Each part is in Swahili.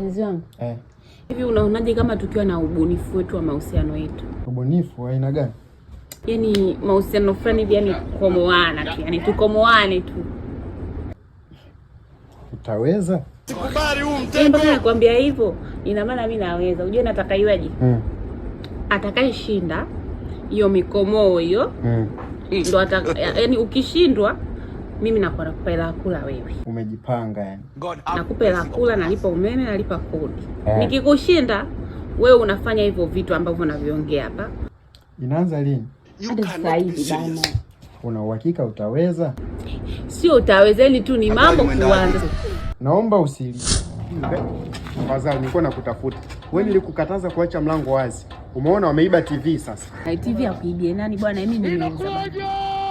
Mpenzi wangu. Hivi unaonaje kama tukiwa na ubunifu wetu wa mahusiano yetu? Ubunifu aina gani? Yaani mahusiano fulani hivi, yani kukomoana tu, yani tukomoane tu. Utaweza? Sikubali huu mtego. Mbona nakwambia hivyo? Ina maana mimi naweza. Unajua nataka iweje? Atakayeshinda hiyo mikomoo hiyo. Ndio yani ukishindwa mimi nakupa hela kula wewe. Umejipanga yani. Nakupa hela kula, nalipa umeme, nalipa kodi. Nikikushinda wewe unafanya hivyo vitu ambavyo naviongea hapa. Inaanza lini? Sasa hivi bana. Una uhakika utaweza? Sio utawezeni tu, ni mambo kuanza. Naomba usili. Fadhali nilikuwa nakutafuta. Wewe nilikukataza kuacha mlango wazi. Umeona wameiba TV sasa. Na TV ya kuibia nani bwana? Mimi nimeuza bwana.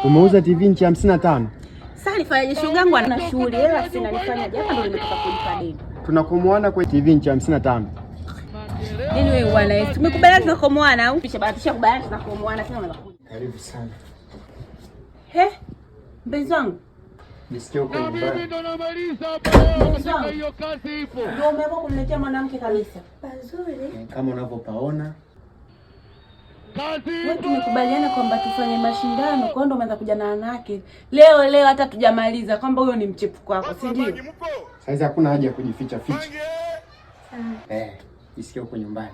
Umeuza TV nchi 55. Sasa nifanyaje? Shoga yangu ana shughuli, hela sina, nifanyaje? Hapa ndio nimetoka kulipa deni. Tunakomoana kwa TV nchi 55. Nini wewe bwana? Tumekubaliana tunakomoana au? Kisha bahatisha kubaliana tunakomoana tena unakuja. Karibu sana. Mpenzi wangu. Nisikie uko nyumbani. Mimi ndo namaliza hapa. Hiyo kazi ipo. Ndio umeamua kuniletea mwanamke kabisa. Pazuri. Kama unavyopaona. Kazi Wewe tumekubaliana kwamba tufanye mashindano, kwa ndio umeanza kuja na wanawake. Leo hata tujamaliza kwamba huyo ni mchepuko wako, si ndio? Sasa hakuna haja ya kujificha ficha. Nisikie uko nyumbani.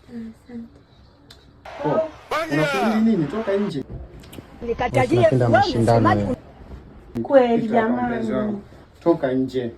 Asante. Unafanya nini? Toka nje. Nikatajia mashindano. Kweli jamani. Toka nje.